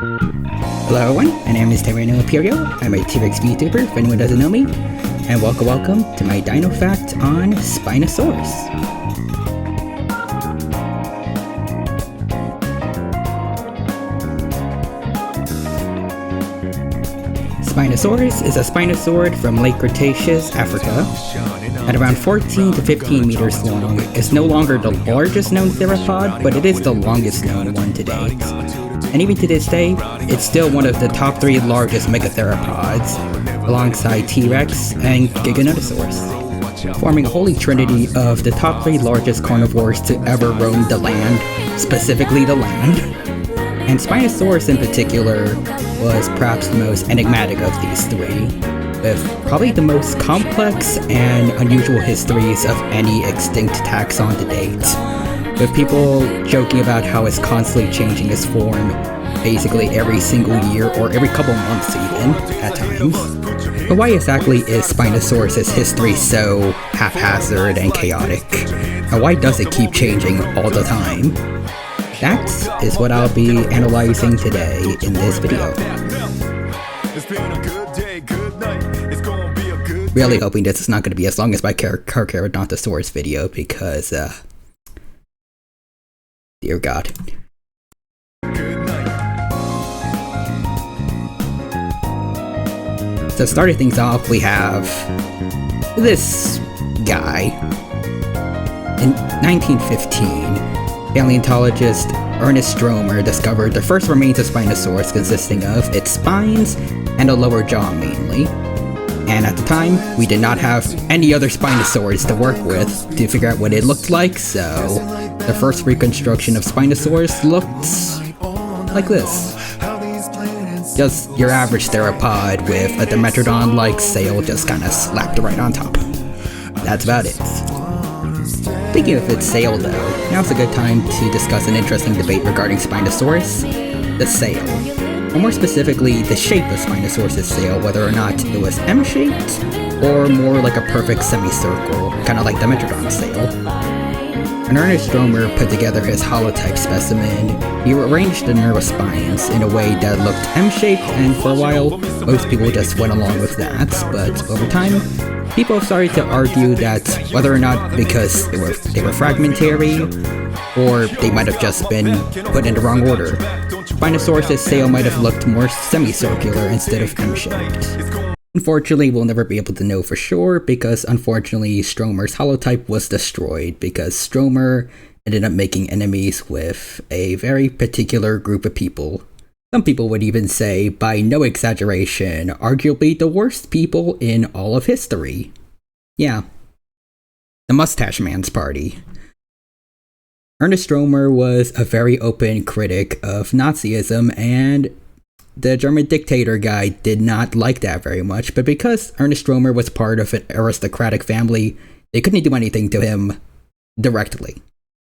Hello everyone, my name is Terreno Imperio. I'm a T-Rex VTuber, if anyone doesn't know me, and welcome to my Dino Fact on Spinosaurus. Spinosaurus is a spinosaurid from late Cretaceous, Africa. At around 14 to 15 meters long, it's no longer the largest known theropod, but it is the longest known one to date. And even to this day, it's still one of the top 3 largest megatheropods, alongside T-Rex and Giganotosaurus, forming a holy trinity of the top 3 largest carnivores to ever roam the land, specifically the land. And Spinosaurus in particular was perhaps the most enigmatic of these 3, with probably the most complex and unusual histories of any extinct taxon to date. With people joking about how it's constantly changing its form basically every single year or every couple months even, at times. But why exactly is Spinosaurus' history so haphazard and chaotic? And why does it keep changing all the time? That is what I'll be analyzing today in this video. Really hoping this is not going to be as long as my BjarkeDuDe video because, dear God. So starting things off, we have this guy. In 1915, paleontologist Ernest Stromer discovered the first remains of Spinosaurus consisting of its spines and a lower jaw mainly. And at the time, we did not have any other Spinosaurs to work with to figure out what it looked like, so the first reconstruction of Spinosaurus looked like this. Just your average theropod with a Dimetrodon-like sail just kinda slapped right on top. That's about it. Speaking of its sail though, now's a good time to discuss an interesting debate regarding Spinosaurus, the sail. Or more specifically, the shape of Spinosaurus' sail, whether or not it was M-shaped, or more like a perfect semicircle, kinda like Dimetrodon's sail. When Ernest Stromer put together his holotype specimen, he arranged the nervous spines in a way that looked M-shaped, and for a while, most people just went along with that, but over time, people started to argue that whether or not because they were fragmentary, or they might have just been put in the wrong order, Spinosaurus' sail might have looked more semicircular instead of M-shaped. Unfortunately, we'll never be able to know for sure because unfortunately Stromer's holotype was destroyed because Stromer ended up making enemies with a very particular group of people. Some people would even say, by no exaggeration, arguably the worst people in all of history. Yeah. The Mustache Man's Party. Ernest Stromer was a very open critic of Nazism, and the German dictator guy did not like that very much, but because Ernest Stromer was part of an aristocratic family, they couldn't do anything to him directly.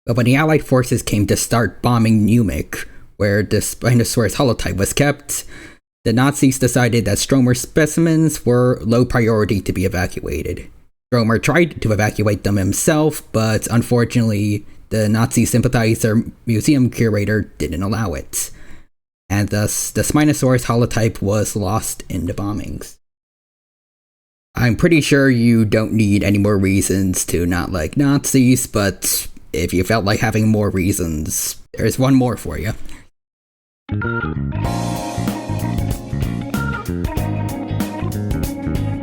But when the Allied forces came to start bombing Munich, where the Spinosaurus holotype was kept, the Nazis decided that Stromer's specimens were low priority to be evacuated. Stromer tried to evacuate them himself, but unfortunately, the Nazi sympathizer museum curator didn't allow it. And thus, the Spinosaurus holotype was lost in the bombings. I'm pretty sure you don't need any more reasons to not like Nazis, but if you felt like having more reasons, there's one more for you.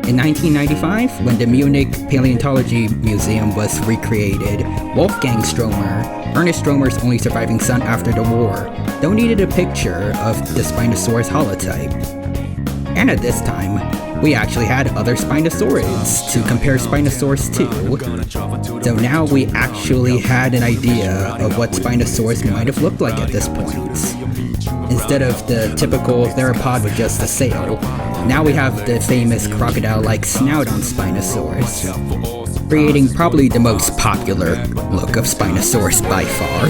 In 1995, when the Munich Paleontology Museum was recreated, Wolfgang Stromer, Ernest Stromer's only surviving son after the war, donated a picture of the Spinosaurus holotype. And at this time, we actually had other Spinosaurids to compare Spinosaurus to. So now we actually had an idea of what Spinosaurus might have looked like at this point. Instead of the typical theropod with just a sail, now we have the famous crocodile-like snout on Spinosaurus, creating probably the most popular look of Spinosaurus by far.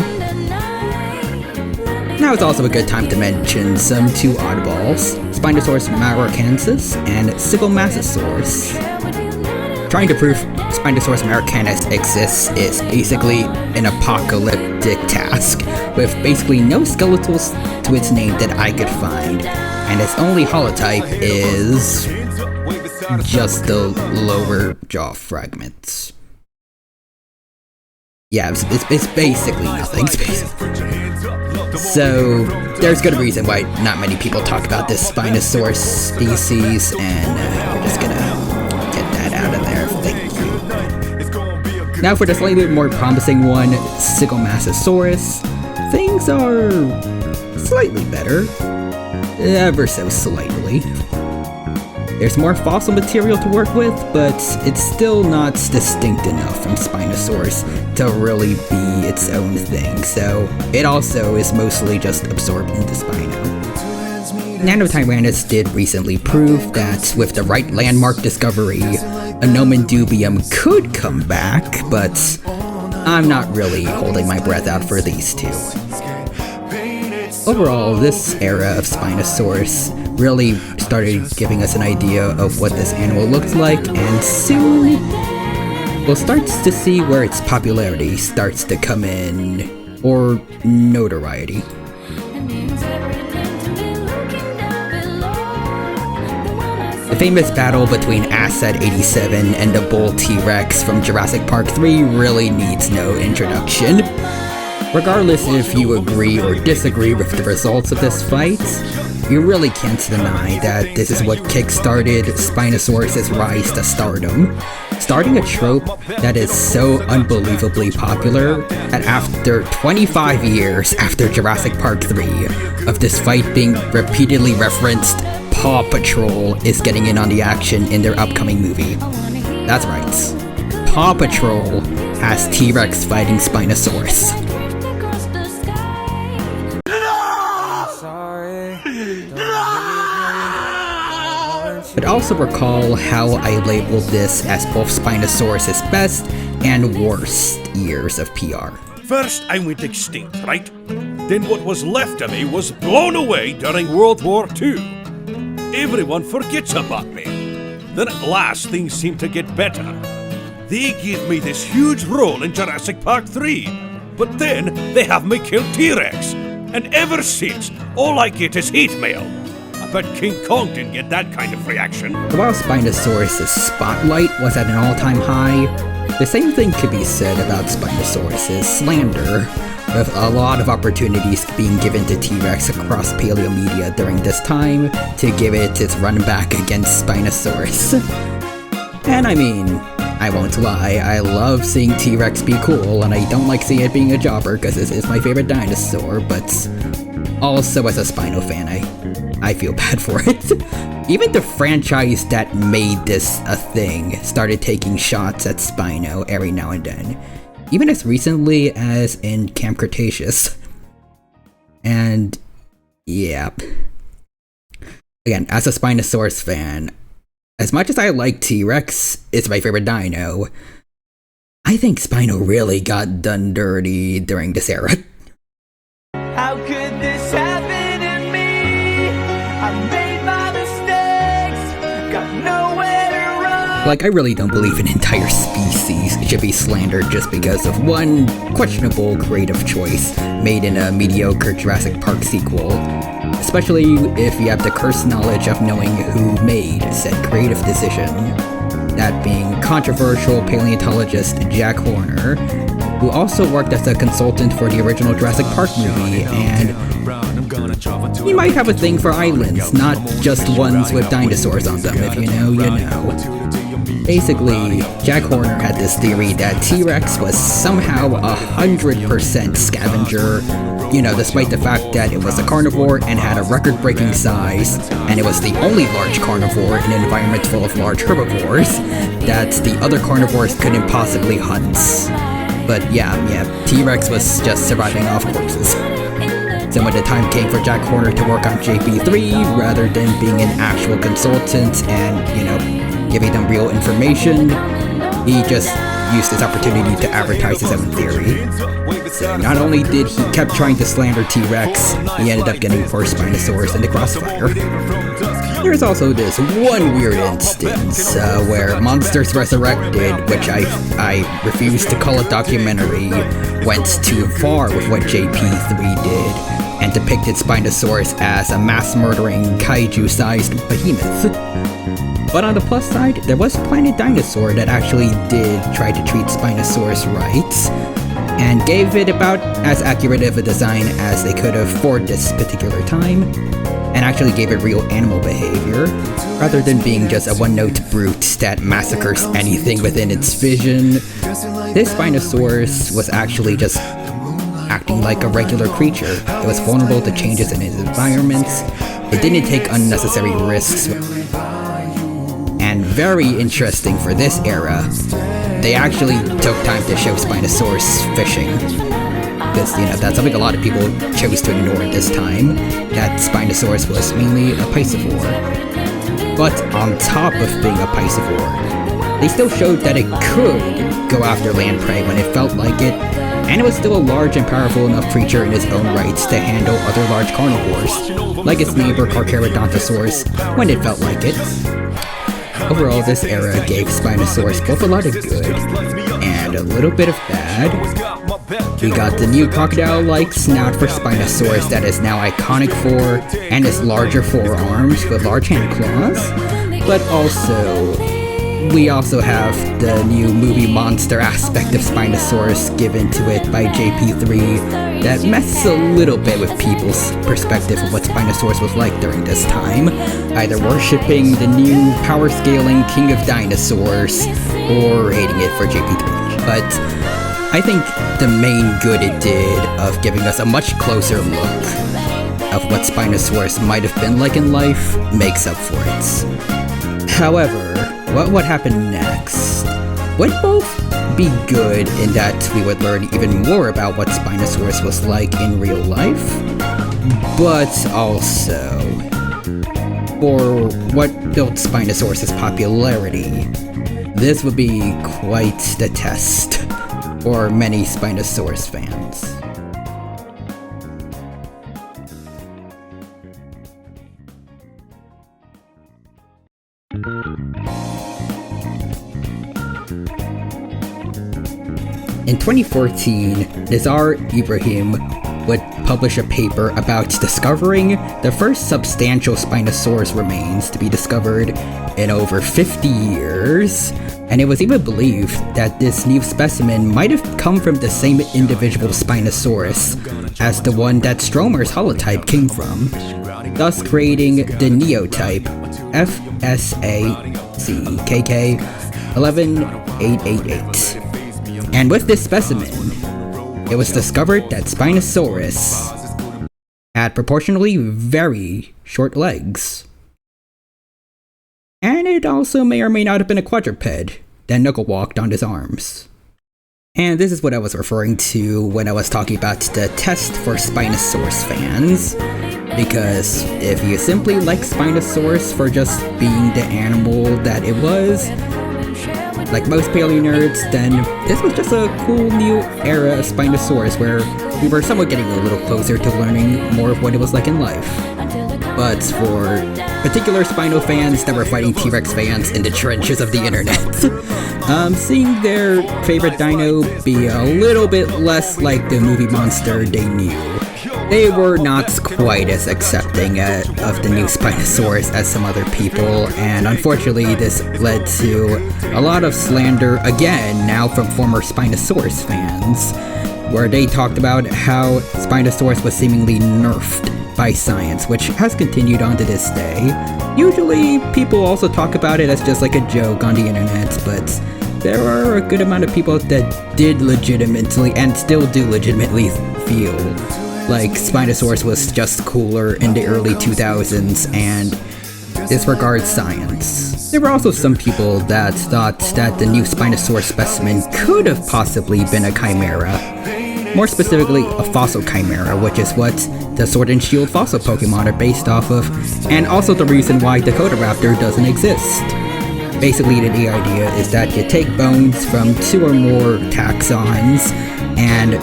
Now is also a good time to mention some 2 oddballs, Spinosaurus maroccensis and Sigelmassasaurus. trying to prove Spinosaurus americanus exists is basically an apocalyptic task, with basically no skeletals to its name that I could find, and its only holotype is just the lower jaw fragments. Yeah, it's basically nothing. So, there's good reason why not many people talk about this Spinosaurus species, and we're just gonna get that out of there. Thank you. Now for the slightly more promising one, Sigomasosaurus. Things are slightly better. Ever so slightly. There's more fossil material to work with, but it's still not distinct enough from Spinosaurus to really be its own thing, so it also is mostly just absorbed into Spino. Nanotyrannus did recently prove that with the right landmark discovery, a Nomen Dubium could come back, but I'm not really holding my breath out for these two. Overall, this era of Spinosaurus really started giving us an idea of what this animal looked like, and soon we'll start to see where its popularity starts to come in, or notoriety. The famous battle between Asset 87 and the bull T-Rex from Jurassic Park 3 really needs no introduction. Regardless if you agree or disagree with the results of this fight, you really can't deny that this is what kickstarted Spinosaurus' rise to stardom, starting a trope that is so unbelievably popular that after 25 years after Jurassic Park 3 of this fight being repeatedly referenced, Paw Patrol is getting in on the action in their upcoming movie. That's right, Paw Patrol has T-Rex fighting Spinosaurus. But also recall how I labeled this as both Spinosaurus' best and worst years of PR. First, I went extinct, right? Then what was left of me was blown away during World War II. Everyone forgets about me. Then at last, things seem to get better. They give me this huge role in Jurassic Park 3, but then they have me kill T-Rex. And ever since, all I get is hate mail. I bet King Kong didn't get that kind of reaction. While Spinosaurus' spotlight was at an all-time high, the same thing could be said about Spinosaurus' slander, with a lot of opportunities being given to T-Rex across paleomedia during this time to give it its run back against Spinosaurus. And I mean, I won't lie, I love seeing T-Rex be cool, and I don't like seeing it being a jobber because this is my favorite dinosaur, but also as a Spino fan, I feel bad for it. Even the franchise that made this a thing started taking shots at Spino every now and then, even as recently as in Camp Cretaceous. And yeah. Again, as a Spinosaurus fan, as much as I like T-Rex, it's my favorite dino, I think Spino really got done dirty during this era. How could this happen to me? I made my mistakes, got nowhere to run. Like, I really don't believe an entire species should be slandered just because of one questionable creative choice made in a mediocre Jurassic Park sequel. Especially if you have the cursed knowledge of knowing who made said creative decision. That being controversial paleontologist Jack Horner, who also worked as a consultant for the original Jurassic Park movie, and he might have a thing for islands, not just ones with dinosaurs on them. If you know, you know. Basically, Jack Horner had this theory that T-Rex was somehow 100% scavenger, you know, despite the fact that it was a carnivore and had a record-breaking size, and it was the only large carnivore in an environment full of large herbivores that the other carnivores couldn't possibly hunt. But yeah, T-Rex was just surviving off corpses. So when the time came for Jack Horner to work on JP3, rather than being an actual consultant and, you know, giving them real information, he just used this opportunity to advertise his own theory. So not only did he kept trying to slander T-Rex, he ended up getting poor Spinosaurus in the crossfire. There's also this one weird instance where Monsters Resurrected, which I refuse to call a documentary, went too far with what JP3 did and depicted Spinosaurus as a mass-murdering kaiju-sized behemoth. But on the plus side, there was Planet Dinosaur that actually did try to treat Spinosaurus right, and gave it about as accurate of a design as they could have for this particular time, and actually gave it real animal behavior, rather than being just a one-note brute that massacres anything within its vision. This Spinosaurus was actually just acting like a regular creature. It was vulnerable to changes in its environment. It didn't take unnecessary risks. And very interesting for this era, they actually took time to show Spinosaurus fishing. Because, that's something a lot of people chose to ignore at this time, that Spinosaurus was mainly a piscivore. But on top of being a piscivore, they still showed that it could go after land prey when it felt like it, and it was still a large and powerful enough creature in its own rights to handle other large carnivores, like its neighbor Carcharodontosaurus, when it felt like it. Overall, this era gave Spinosaurus both a lot of good and a little bit of bad. We got the new crocodile-like snout for Spinosaurus that is now iconic for, and its larger forearms with large hand claws, but we also have the new movie monster aspect of Spinosaurus given to it by JP3 that messes a little bit with people's perspective of what Spinosaurus was like during this time, either worshipping the new power-scaling king of dinosaurs or hating it for JP3. But I think the main good it did of giving us a much closer look of what Spinosaurus might have been like in life makes up for it. However, what would happen next would both be good in that we would learn even more about what Spinosaurus was like in real life, but also, for what built Spinosaurus' popularity, this would be quite the test for many Spinosaurus fans. In 2014, Nizar Ibrahim would publish a paper about discovering the first substantial Spinosaurus remains to be discovered in over 50 years, and it was even believed that this new specimen might have come from the same individual Spinosaurus as the one that Stromer's holotype came from, thus creating the neotype FSACKK 11888. And with this specimen, it was discovered that Spinosaurus had proportionally very short legs. And it also may or may not have been a quadruped that knuckle-walked on his arms. And this is what I was referring to when I was talking about the test for Spinosaurus fans, because if you simply like Spinosaurus for just being the animal that it was, like most paleo nerds, then this was just a cool new era of Spinosaurus where we were somewhat getting a little closer to learning more of what it was like in life. But for particular Spino fans that were fighting T-Rex fans in the trenches of the internet, seeing their favorite dino be a little bit less like the movie monster they knew, they were not quite as accepting of the new Spinosaurus as some other people, and unfortunately this led to a lot of slander again now from former Spinosaurus fans, where they talked about how Spinosaurus was seemingly nerfed by science, which has continued on to this day. Usually people also talk about it as just like a joke on the internet, but there are a good amount of people that did legitimately and still do legitimately feel like Spinosaurus was just cooler in the early 2000s and disregards science. There were also some people that thought that the new Spinosaurus specimen could have possibly been a chimera. More specifically, a fossil chimera, which is what the Sword and Shield fossil Pokemon are based off of, and also the reason why Dakotaraptor doesn't exist. Basically, the idea is that you take bones from 2 or more taxons, and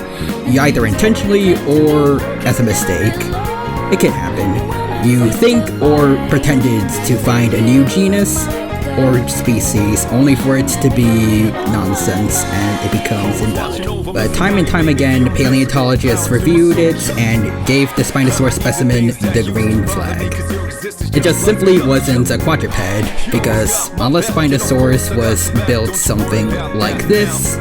you either intentionally or as a mistake, it can happen, you think or pretended to find a new genus or species, only for it to be nonsense and it becomes invalid. But time and time again, paleontologists reviewed it and gave the Spinosaurus specimen the green flag. It just simply wasn't a quadruped, because unless Spinosaurus was built something like this,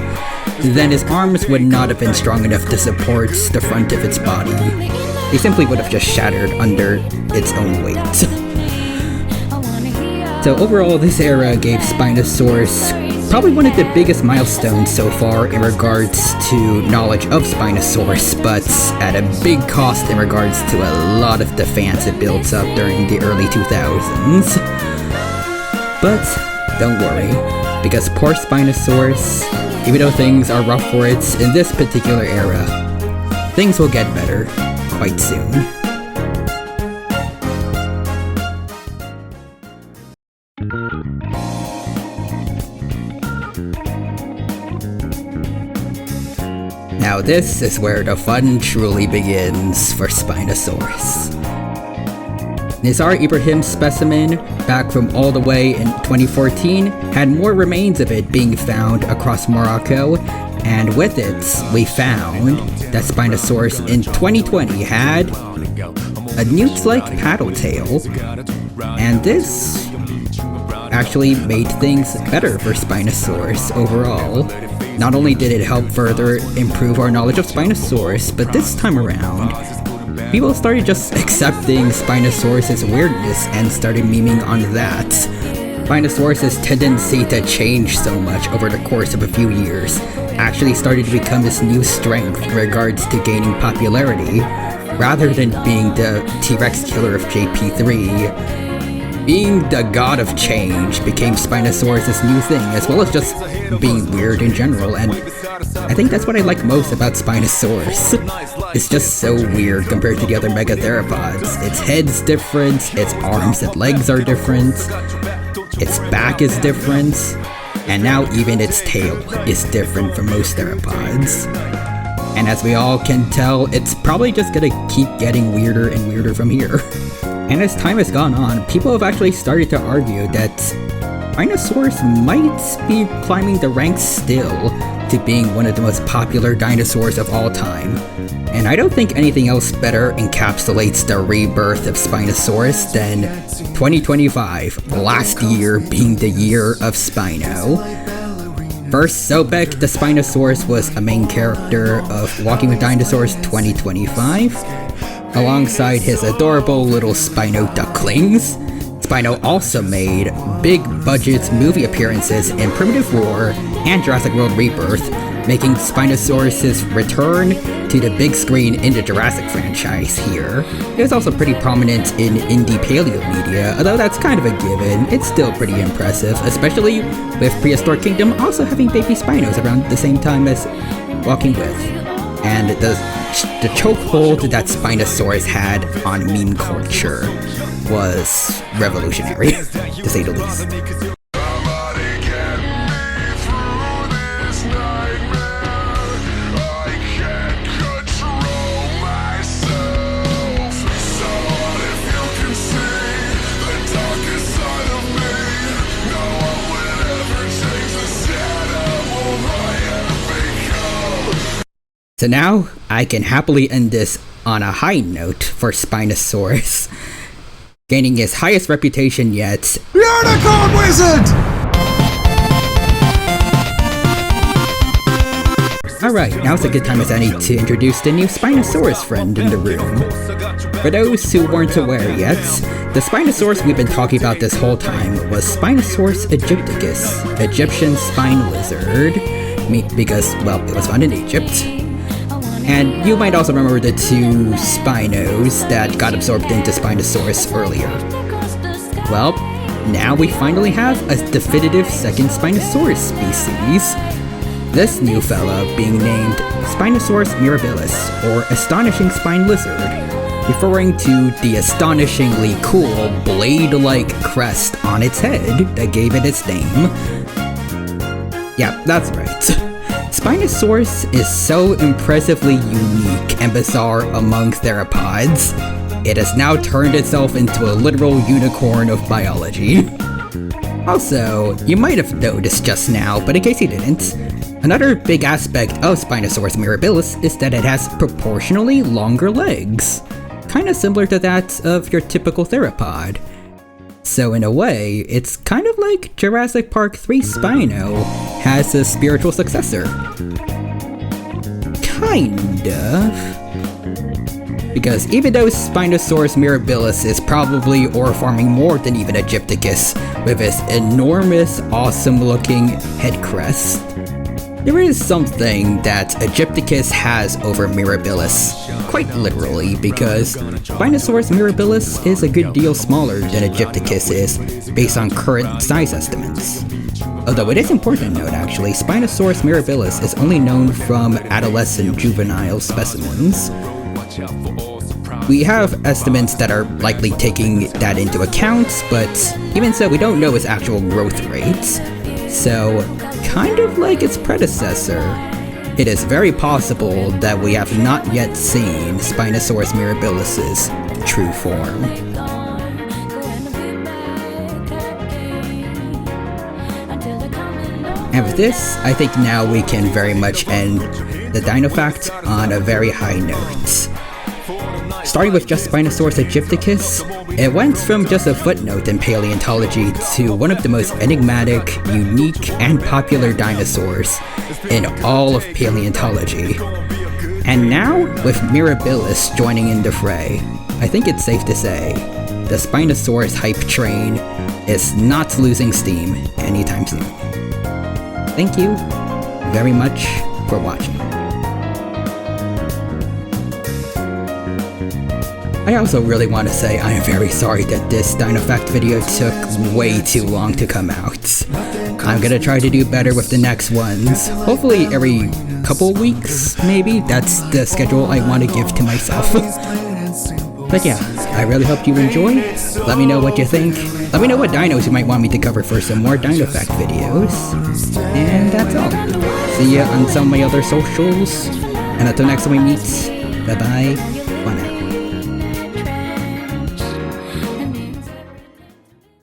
then his arms would not have been strong enough to support the front of its body. They simply would have just shattered under its own weight. So overall, this era gave Spinosaurus probably one of the biggest milestones so far in regards to knowledge of Spinosaurus, but at a big cost in regards to a lot of the fans it built up during the early 2000s. But don't worry, because poor Spinosaurus, even though things are rough for it in this particular era, things will get better quite soon. Now this is where the fun truly begins for Spinosaurus. Nizar Ibrahim's specimen, back from all the way in 2014, had more remains of it being found across Morocco, and with it, we found that Spinosaurus in 2020 had a newt-like paddle tail, and this actually made things better for Spinosaurus overall. Not only did it help further improve our knowledge of Spinosaurus, but this time around, people started just accepting Spinosaurus' weirdness and started memeing on that. Spinosaurus' tendency to change so much over the course of a few years actually started to become this new strength in regards to gaining popularity, rather than being the T-Rex killer of JP3. Being the god of change became Spinosaurus' new thing, as well as just being weird in general, and I think that's what I like most about Spinosaurus. It's just so weird compared to the other megatheropods. Its head's different, its arms and legs are different, its back is different, and now even its tail is different from most theropods. And as we all can tell, it's probably just gonna keep getting weirder and weirder from here. And as time has gone on, people have actually started to argue that Spinosaurus might be climbing the ranks still to being one of the most popular dinosaurs of all time. And I don't think anything else better encapsulates the rebirth of Spinosaurus than 2025, last year being the year of Spino. First, Sobek the Spinosaurus was a main character of Walking with Dinosaurs 2025, alongside his adorable little Spino ducklings. Spino also made big budget movie appearances in Primitive War and Jurassic World Rebirth, making Spinosaurus' return to the big screen in the Jurassic franchise here. It was also pretty prominent in indie paleo media, although that's kind of a given. It's still pretty impressive, especially with Prehistoric Kingdom also having baby Spinos around the same time as Walking With. And the chokehold that Spinosaurus had on meme culture was revolutionary, to say the least. So now, I can happily end this on a high note for Spinosaurus, gaining his highest reputation yet. Unicorn Wizard! Alright, now's a good time as any to introduce the new Spinosaurus friend in the room. For those who weren't aware yet, the Spinosaurus we've been talking about this whole time was Spinosaurus aegypticus, Egyptian spine lizard, because, well, it was found in Egypt. And you might also remember the two Spinos that got absorbed into Spinosaurus earlier. Well, now we finally have a definitive second Spinosaurus species. This new fella being named Spinosaurus mirabilis, or Astonishing Spine Lizard. referring to the astonishingly cool blade-like crest on its head that gave it its name. Yeah, that's right. Spinosaurus is so impressively unique and bizarre among theropods, it has now turned itself into a literal unicorn of biology. Also, you might have noticed just now, but in case you didn't, another big aspect of Spinosaurus mirabilis is that it has proportionally longer legs, kinda similar to that of your typical theropod. So in a way, it's kind of like Jurassic Park 3 Spino has a spiritual successor. Kind of. Because even though Spinosaurus mirabilis is probably ore-farming more than even Egypticus, with its enormous, awesome-looking head crest, there is something that Egypticus has over mirabilis, quite literally, because Spinosaurus mirabilis is a good deal smaller than Egypticus is, based on current size estimates. Although it is important to note actually, Spinosaurus mirabilis is only known from adolescent juvenile specimens. We have estimates that are likely taking that into account, but even so, we don't know its actual growth rates. So, kind of like its predecessor, it is very possible that we have not yet seen Spinosaurus mirabilis' true form. And with this, I think now we can very much end the Dino Fact on a very high note. Starting with just Spinosaurus aegypticus, it went from just a footnote in paleontology to one of the most enigmatic, unique, and popular dinosaurs in all of paleontology. And now, with mirabilis joining in the fray, I think it's safe to say the Spinosaurus hype train is not losing steam anytime soon. Thank you very much for watching. I also really want to say I am very sorry that this Dino Fact video took way too long to come out. I'm gonna try to do better with the next ones, hopefully every couple weeks, maybe? That's the schedule I want to give to myself. But yeah, I really hope you enjoy. Let me know what you think. Let me know what dinos you might want me to cover for some more Dino Fact videos. And that's all. See ya on some of my other socials. And until next time we meet, bye bye.